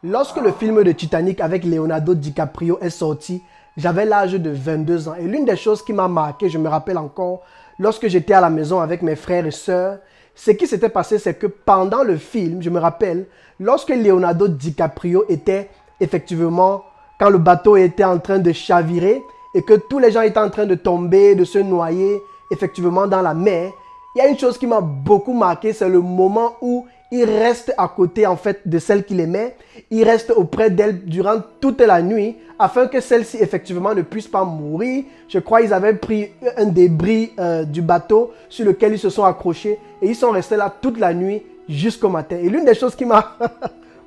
Lorsque le film de Titanic avec Leonardo DiCaprio est sorti, j'avais l'âge de 22 ans. Et l'une des choses qui m'a marqué, je me rappelle encore, lorsque j'étais à la maison avec mes frères et sœurs, ce qui s'était passé, c'est que pendant le film, je me rappelle, lorsque Leonardo DiCaprio était effectivement, quand le bateau était en train de chavirer et que tous les gens étaient en train de tomber, de se noyer effectivement dans la mer, il y a une chose qui m'a beaucoup marqué, c'est le moment où il reste à côté en fait de celle qu'il aimait. Il reste auprès d'elle durant toute la nuit afin que celle-ci effectivement ne puisse pas mourir. Je crois qu'ils avaient pris un débris du bateau sur lequel ils se sont accrochés et ils sont restés là toute la nuit jusqu'au matin. Et l'une des choses qui m'a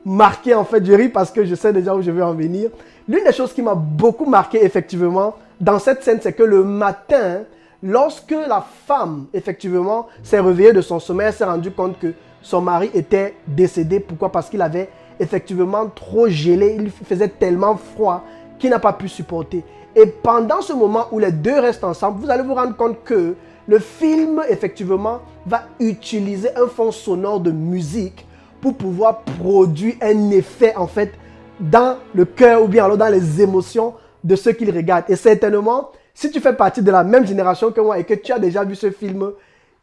marqué, en fait, je ris parce que je sais déjà où je vais en venir. L'une des choses qui m'a beaucoup marqué effectivement dans cette scène, c'est que le matin, lorsque la femme effectivement s'est réveillée de son sommeil, elle s'est rendue compte que son mari était décédé. Pourquoi? Parce qu'il avait effectivement trop gelé. Il faisait tellement froid qu'il n'a pas pu supporter. Et pendant ce moment où les deux restent ensemble, vous allez vous rendre compte que le film, effectivement, va utiliser un fond sonore de musique pour pouvoir produire un effet, en fait, dans le cœur ou bien alors dans les émotions de ceux qui le regardent. Et certainement, si tu fais partie de la même génération que moi et que tu as déjà vu ce film,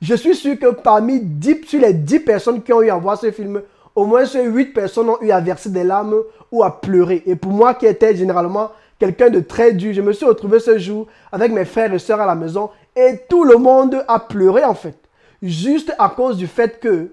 je suis sûr que parmi sur les 10 personnes qui ont eu à voir ce film, au moins ces 8 personnes ont eu à verser des larmes ou à pleurer. Et pour moi qui étais généralement quelqu'un de très dur, je me suis retrouvé ce jour avec mes frères et sœurs à la maison et tout le monde a pleuré en fait. Juste à cause du fait que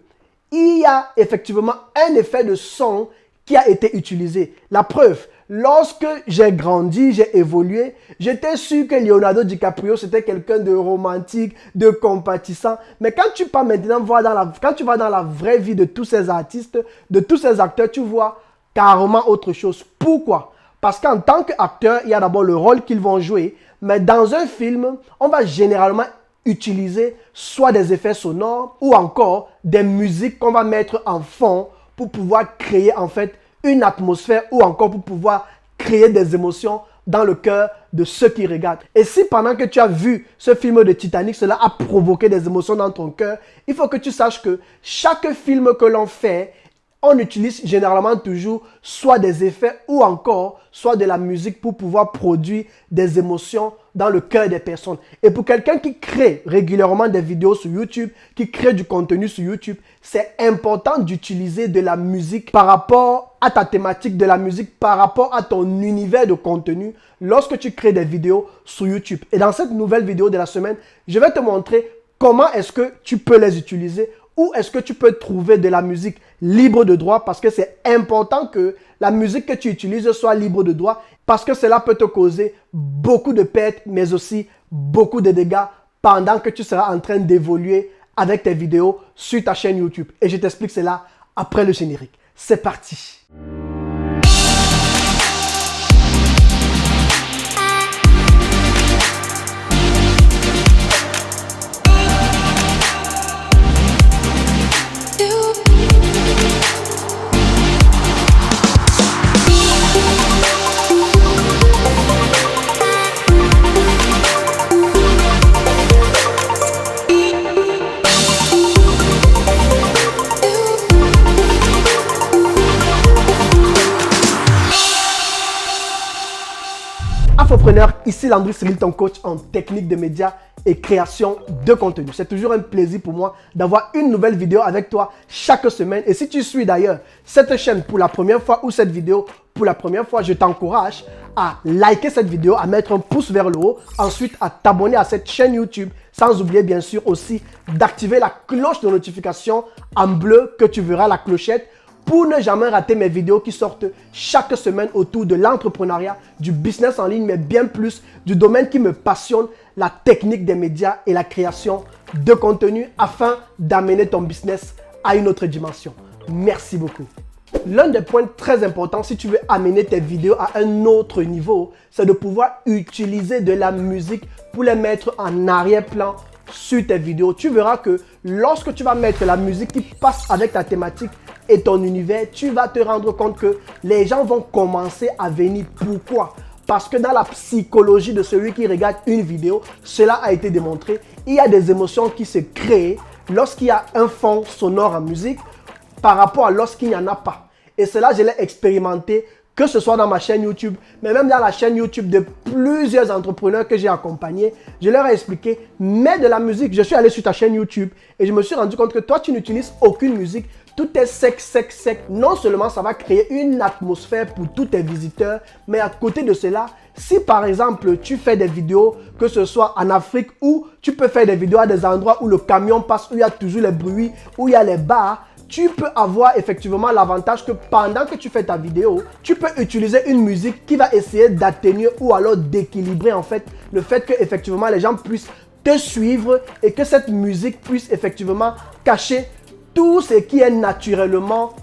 il y a effectivement un effet de son qui a été utilisé. La preuve, lorsque j'ai grandi, j'ai évolué, j'étais sûr que Leonardo DiCaprio, c'était quelqu'un de romantique, de compatissant. Mais quand tu vas maintenant voir quand tu vas dans la vraie vie de tous ces artistes, de tous ces acteurs, tu vois carrément autre chose. Pourquoi? Parce qu'en tant qu'acteur, il y a d'abord le rôle qu'ils vont jouer. Mais dans un film, on va généralement utiliser soit des effets sonores ou encore des musiques qu'on va mettre en fond pour pouvoir créer en fait une atmosphère ou encore pour pouvoir créer des émotions dans le cœur de ceux qui regardent. Et si pendant que tu as vu ce film de Titanic, cela a provoqué des émotions dans ton cœur, il faut que tu saches que chaque film que l'on fait, on utilise généralement toujours soit des effets ou encore soit de la musique pour pouvoir produire des émotions dans le cœur des personnes. Et pour quelqu'un qui crée régulièrement des vidéos sur YouTube, qui crée du contenu sur YouTube, c'est important d'utiliser de la musique par rapport à ta thématique, de la musique par rapport à ton univers de contenu lorsque tu crées des vidéos sur YouTube. Et dans cette nouvelle vidéo de la semaine, je vais te montrer comment est-ce que tu peux les utiliser. Où est-ce que tu peux trouver de la musique libre de droit? Parce que c'est important que la musique que tu utilises soit libre de droit parce que cela peut te causer beaucoup de pertes mais aussi beaucoup de dégâts pendant que tu seras en train d'évoluer avec tes vidéos sur ta chaîne YouTube. Et je t'explique cela après le générique. C'est parti! Infopreneur, ici Landry Cyril, ton coach en technique de médias et création de contenu. C'est toujours un plaisir pour moi d'avoir une nouvelle vidéo avec toi chaque semaine. Et si tu suis d'ailleurs cette chaîne pour la première fois ou cette vidéo pour la première fois, je t'encourage à liker cette vidéo, à mettre un pouce vers le haut, ensuite à t'abonner à cette chaîne YouTube, sans oublier bien sûr aussi d'activer la cloche de notification en bleu que tu verras, la clochette, pour ne jamais rater mes vidéos qui sortent chaque semaine autour de l'entrepreneuriat, du business en ligne, mais bien plus du domaine qui me passionne, la technique des médias et la création de contenu afin d'amener ton business à une autre dimension. Merci beaucoup. L'un des points très importants si tu veux amener tes vidéos à un autre niveau, c'est de pouvoir utiliser de la musique pour les mettre en arrière-plan sur tes vidéos. Tu verras que lorsque tu vas mettre la musique qui passe avec ta thématique et ton univers, tu vas te rendre compte que les gens vont commencer à venir. Pourquoi? Parce que dans la psychologie de celui qui regarde une vidéo, cela a été démontré. Il y a des émotions qui se créent lorsqu'il y a un fond sonore en musique par rapport à lorsqu'il n'y en a pas. Et cela, je l'ai expérimenté, que ce soit dans ma chaîne YouTube, mais même dans la chaîne YouTube de plusieurs entrepreneurs que j'ai accompagnés. Je leur ai expliqué, mets de la musique. Je suis allé sur ta chaîne YouTube et je me suis rendu compte que toi, tu n'utilises aucune musique. Tout est sec, sec, sec. Non seulement ça va créer une atmosphère pour tous tes visiteurs, mais à côté de cela, si par exemple tu fais des vidéos, que ce soit en Afrique, ou tu peux faire des vidéos à des endroits où le camion passe, où il y a toujours les bruits, où il y a les bars, tu peux avoir effectivement l'avantage que pendant que tu fais ta vidéo, tu peux utiliser une musique qui va essayer d'atténuer ou alors d'équilibrer en fait le fait que effectivement les gens puissent te suivre et que cette musique puisse effectivement cacher tout ce qui est naturellement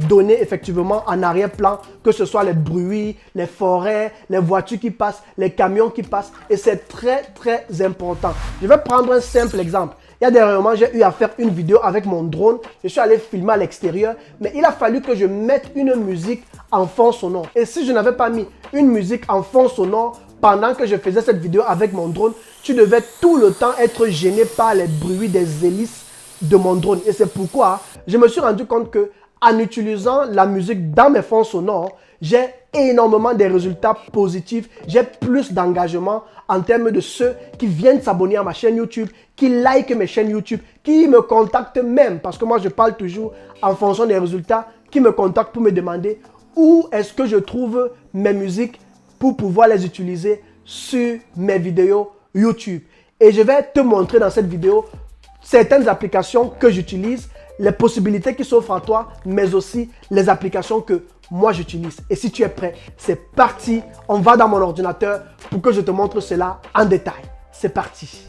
donné effectivement en arrière-plan, que ce soit les bruits, les forêts, les voitures qui passent, les camions qui passent, et c'est très très important. Je vais prendre un simple exemple. Il y a dernièrement, j'ai eu à faire une vidéo avec mon drone. Je suis allé filmer à l'extérieur, mais il a fallu que je mette une musique en fond sonore. Et si je n'avais pas mis une musique en fond sonore pendant que je faisais cette vidéo avec mon drone, tu devais tout le temps être gêné par les bruits des hélices de mon drone. Et c'est pourquoi je me suis rendu compte que en utilisant la musique dans mes fonds sonores, j'ai énormément de résultats positifs. J'ai plus d'engagement en termes de ceux qui viennent s'abonner à ma chaîne YouTube, qui likent mes chaînes YouTube, qui me contactent même, parce que moi je parle toujours en fonction des résultats, qui me contactent pour me demander où est-ce que je trouve mes musiques pour pouvoir les utiliser sur mes vidéos YouTube. Et je vais te montrer dans cette vidéo certaines applications que j'utilise, les possibilités qui s'offrent à toi, mais aussi les applications que moi j'utilise. Et si tu es prêt, c'est parti. On va dans mon ordinateur pour que je te montre cela en détail. C'est parti.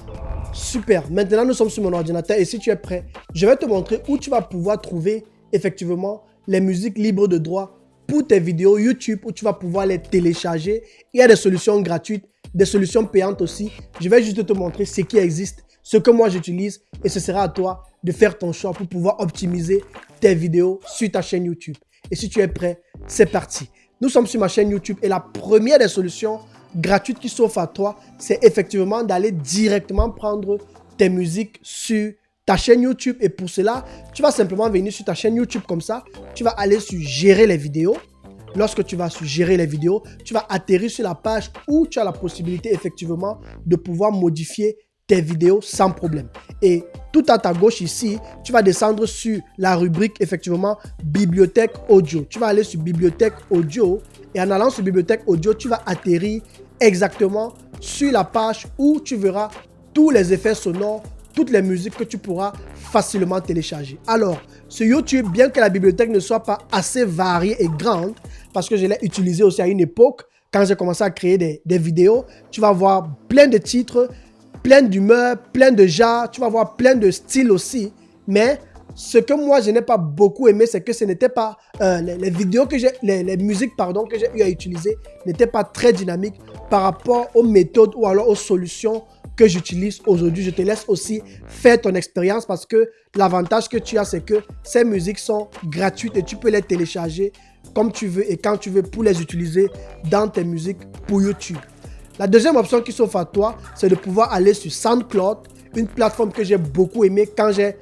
Super. Maintenant, nous sommes sur mon ordinateur et si tu es prêt, je vais te montrer où tu vas pouvoir trouver effectivement les musiques libres de droit pour tes vidéos YouTube, où tu vas pouvoir les télécharger. Il y a des solutions gratuites, des solutions payantes aussi. Je vais juste te montrer ce qui existe, ce que moi j'utilise, et ce sera à toi de faire ton choix pour pouvoir optimiser tes vidéos sur ta chaîne YouTube. Et si tu es prêt, c'est parti. Nous sommes sur ma chaîne YouTube et la première des solutions gratuites qui s'offre à toi, c'est effectivement d'aller directement prendre tes musiques sur ta chaîne YouTube. Et pour cela, tu vas simplement venir sur ta chaîne YouTube comme ça. Tu vas aller sur gérer les vidéos. Lorsque tu vas sur gérer les vidéos, tu vas atterrir sur la page où tu as la possibilité effectivement de pouvoir modifier tes vidéos sans problème. Et tout à ta gauche ici, tu vas descendre sur la rubrique effectivement bibliothèque audio. Tu vas aller sur bibliothèque audio et en allant sur bibliothèque audio, tu vas atterrir exactement sur la page où tu verras tous les effets sonores, toutes les musiques que tu pourras facilement télécharger. Alors, sur YouTube, bien que la bibliothèque ne soit pas assez variée et grande, parce que je l'ai utilisé aussi à une époque, quand j'ai commencé à créer des vidéos, tu vas voir plein de titres, plein d'humeur, plein de genres, tu vas voir plein de styles aussi. Mais ce que moi, je n'ai pas beaucoup aimé, c'est que ce n'était pas les vidéos que j'ai, les musiques pardon, que j'ai eu à utiliser n'étaient pas très dynamiques par rapport aux méthodes ou alors aux solutions que j'utilise aujourd'hui. Je te laisse aussi faire ton expérience parce que l'avantage que tu as, c'est que ces musiques sont gratuites et tu peux les télécharger comme tu veux et quand tu veux pour les utiliser dans tes musiques pour YouTube. La deuxième option qui s'offre à toi, c'est de pouvoir aller sur SoundCloud, une plateforme que j'ai beaucoup aimée quand j'ai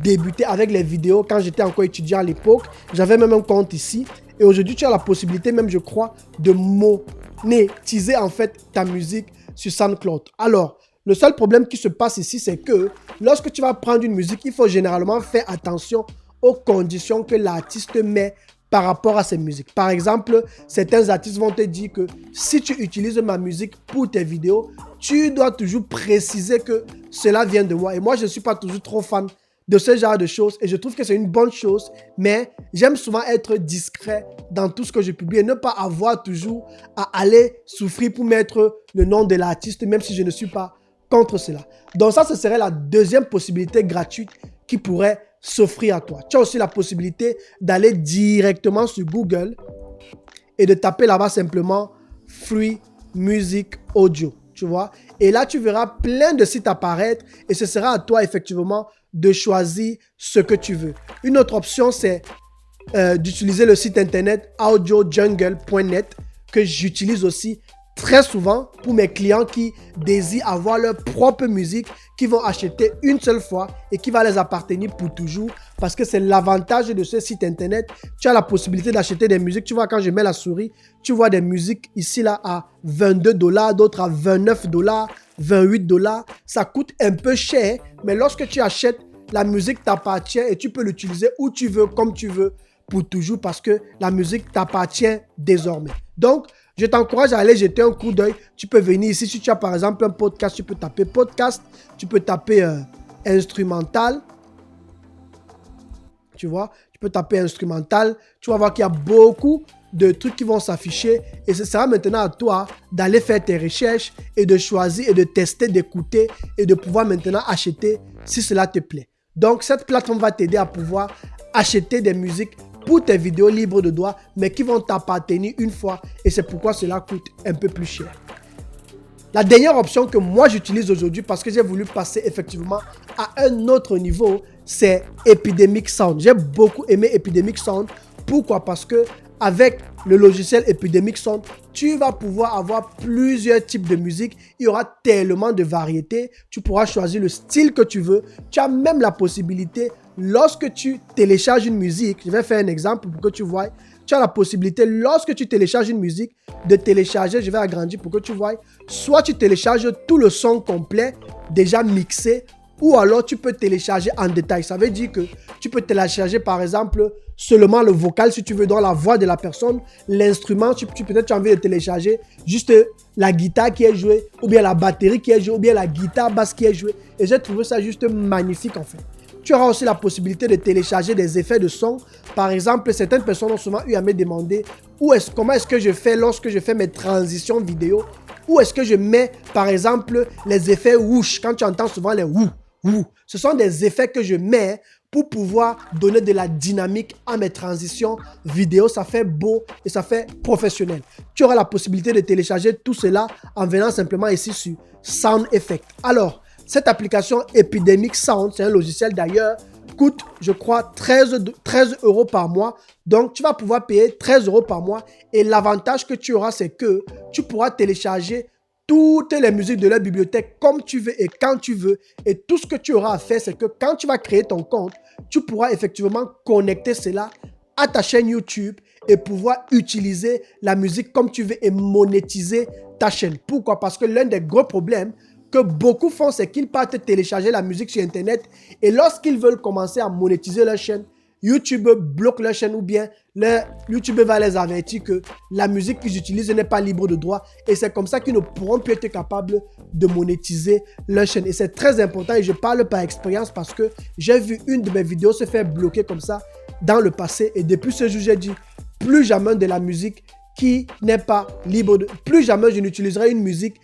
débuté avec les vidéos, quand j'étais encore étudiant à l'époque. J'avais même un compte ici. Et aujourd'hui, tu as la possibilité même, je crois, de monétiser en fait ta musique sur SoundCloud. Alors, le seul problème qui se passe ici, c'est que lorsque tu vas prendre une musique, il faut généralement faire attention aux conditions que l'artiste met par rapport à ces musiques. Par exemple, certains artistes vont te dire que si tu utilises ma musique pour tes vidéos, tu dois toujours préciser que cela vient de moi. Et moi, je ne suis pas toujours trop fan de ce genre de choses et je trouve que c'est une bonne chose, mais j'aime souvent être discret dans tout ce que je publie et ne pas avoir toujours à aller souffrir pour mettre le nom de l'artiste, même si je ne suis pas contre cela. Donc ça, ce serait la deuxième possibilité gratuite qui pourrait s'offrir à toi. Tu as aussi la possibilité d'aller directement sur Google et de taper là-bas simplement Free Music Audio, tu vois. Et là, tu verras plein de sites apparaître et ce sera à toi effectivement de choisir ce que tu veux. Une autre option, c'est d'utiliser le site internet audiojungle.net que j'utilise aussi très souvent pour mes clients qui désirent avoir leur propre musique, qui vont acheter une seule fois et qui va les appartenir pour toujours parce que c'est l'avantage de ce site internet. Tu as la possibilité d'acheter des musiques. Tu vois, quand je mets la souris, tu vois des musiques ici là à 22 $, d'autres à 29 $, 28 $. Ça coûte un peu cher, mais lorsque tu achètes, la musique t'appartient et tu peux l'utiliser où tu veux, comme tu veux, pour toujours, parce que la musique t'appartient désormais. Donc, je t'encourage à aller jeter un coup d'œil. Tu peux venir ici. Si tu as par exemple un podcast, tu peux taper podcast. Tu peux taper instrumental. Tu vois, tu peux taper instrumental. Tu vas voir qu'il y a beaucoup de trucs qui vont s'afficher. Et ce sera maintenant à toi d'aller faire tes recherches et de choisir et de tester, d'écouter et de pouvoir maintenant acheter si cela te plaît. Donc, cette plateforme va t'aider à pouvoir acheter des musiques pour tes vidéos libres de droit, mais qui vont t'appartenir une fois. Et c'est pourquoi cela coûte un peu plus cher. La dernière option que moi j'utilise aujourd'hui, parce que j'ai voulu passer effectivement à un autre niveau, c'est Epidemic Sound. J'ai beaucoup aimé Epidemic Sound. Pourquoi? Parce que avec le logiciel Epidemic Sound, tu vas pouvoir avoir plusieurs types de musique. Il y aura tellement de variétés. Tu pourras choisir le style que tu veux. Tu as même la possibilité, lorsque tu télécharges une musique, je vais faire un exemple pour que tu vois. Tu as la possibilité, lorsque tu télécharges une musique, de télécharger, je vais agrandir pour que tu vois, soit tu télécharges tout le son complet, déjà mixé, ou alors tu peux télécharger en détail. Ça veut dire que tu peux télécharger par exemple seulement le vocal si tu veux, dans la voix de la personne, l'instrument, peut-être tu as envie de télécharger juste la guitare qui est jouée, ou bien la batterie qui est jouée, ou bien la guitare basse qui est jouée. Et j'ai trouvé ça juste magnifique en fait. Tu auras aussi la possibilité de télécharger des effets de son. Par exemple, certaines personnes ont souvent eu à me demander comment est-ce que je fais lorsque je fais mes transitions vidéo. Où est-ce que je mets, par exemple, les effets whoosh, quand tu entends souvent les whoo, whoo. Ce sont des effets que je mets pour pouvoir donner de la dynamique à mes transitions vidéo. Ça fait beau et ça fait professionnel. Tu auras la possibilité de télécharger tout cela en venant simplement ici sur Sound Effect. Alors, cette application Epidemic Sound, c'est un logiciel d'ailleurs, coûte, je crois, 13 € par mois. Donc, tu vas pouvoir payer 13 € par mois. Et l'avantage que tu auras, c'est que tu pourras télécharger toutes les musiques de la bibliothèque comme tu veux et quand tu veux. Et tout ce que tu auras à faire, c'est que quand tu vas créer ton compte, tu pourras effectivement connecter cela à ta chaîne YouTube et pouvoir utiliser la musique comme tu veux et monétiser ta chaîne. Pourquoi? Parce que l'un des gros problèmes que beaucoup font, c'est qu'ils partent télécharger la musique sur Internet et lorsqu'ils veulent commencer à monétiser leur chaîne, YouTube bloque leur chaîne ou bien YouTube va les avertir que la musique qu'ils utilisent n'est pas libre de droit et c'est comme ça qu'ils ne pourront plus être capables de monétiser leur chaîne. Et c'est très important et je parle par expérience parce que j'ai vu une de mes vidéos se faire bloquer comme ça dans le passé et depuis ce jour, j'ai dit plus jamais de la musique qui n'est pas libre de... Plus jamais je n'utiliserai une musique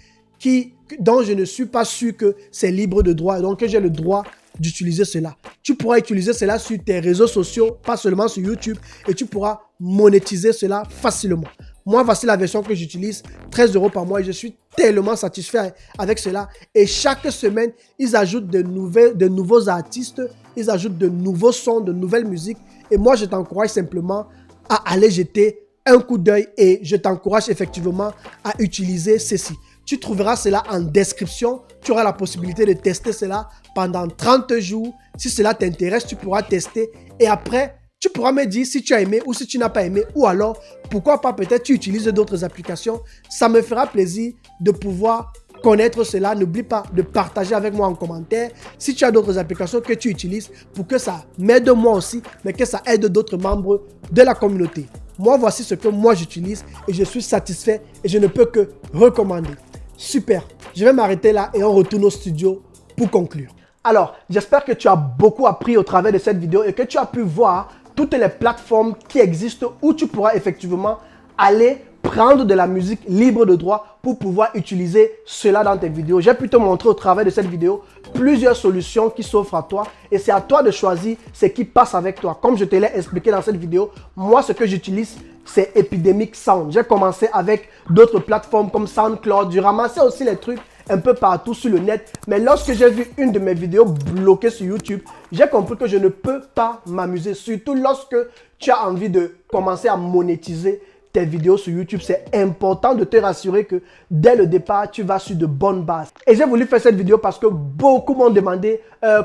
dont je ne suis pas sûr que c'est libre de droit, donc que j'ai le droit d'utiliser cela. Tu pourras utiliser cela sur tes réseaux sociaux, pas seulement sur YouTube, et tu pourras monétiser cela facilement. Moi, voici la version que j'utilise, 13 € par mois, et je suis tellement satisfait avec cela. Et chaque semaine, ils ajoutent de nouveaux artistes, ils ajoutent de nouveaux sons, de nouvelles musiques, et moi, je t'encourage simplement à aller jeter un coup d'œil, et je t'encourage effectivement à utiliser ceci. Tu trouveras cela en description. Tu auras la possibilité de tester cela pendant 30 jours. Si cela t'intéresse, tu pourras tester. Et après, tu pourras me dire si tu as aimé ou si tu n'as pas aimé. Ou alors, pourquoi pas peut-être tu utilises d'autres applications. Ça me fera plaisir de pouvoir connaître cela. N'oublie pas de partager avec moi en commentaire si tu as d'autres applications que tu utilises pour que ça m'aide moi aussi, mais que ça aide d'autres membres de la communauté. Moi, voici ce que moi j'utilise et je suis satisfait et je ne peux que recommander. Super, je vais m'arrêter là et on retourne au studio pour conclure. Alors, j'espère que tu as beaucoup appris au travers de cette vidéo et que tu as pu voir toutes les plateformes qui existent où tu pourras effectivement aller prendre de la musique libre de droit pour pouvoir utiliser cela dans tes vidéos. J'ai pu te montrer au travers de cette vidéo plusieurs solutions qui s'offrent à toi et c'est à toi de choisir ce qui passe avec toi. Comme je te l'ai expliqué dans cette vidéo, moi ce que j'utilise c'est Epidemic Sound. J'ai commencé avec d'autres plateformes comme SoundCloud. Je ramassais aussi les trucs un peu partout sur le net. Mais lorsque j'ai vu une de mes vidéos bloquées sur YouTube, j'ai compris que je ne peux pas m'amuser. Surtout lorsque tu as envie de commencer à monétiser tes vidéos sur YouTube, c'est important de te rassurer que dès le départ, tu vas sur de bonnes bases. Et j'ai voulu faire cette vidéo parce que beaucoup m'ont demandé,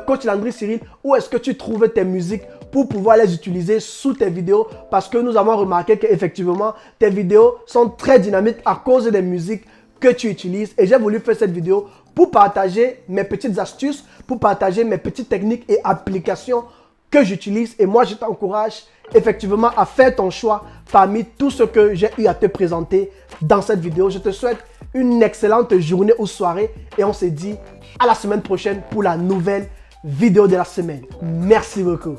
Coach Landry Cyril, où est-ce que tu trouves tes musiques pour pouvoir les utiliser sous tes vidéos parce que nous avons remarqué qu'effectivement, tes vidéos sont très dynamiques à cause des musiques que tu utilises. Et j'ai voulu faire cette vidéo pour partager mes petites astuces, pour partager mes petites techniques et applications que j'utilise. Et moi, je t'encourage effectivement à faire ton choix parmi tout ce que j'ai eu à te présenter dans cette vidéo. Je te souhaite une excellente journée ou soirée et on se dit à la semaine prochaine pour la nouvelle vidéo de la semaine. Merci beaucoup.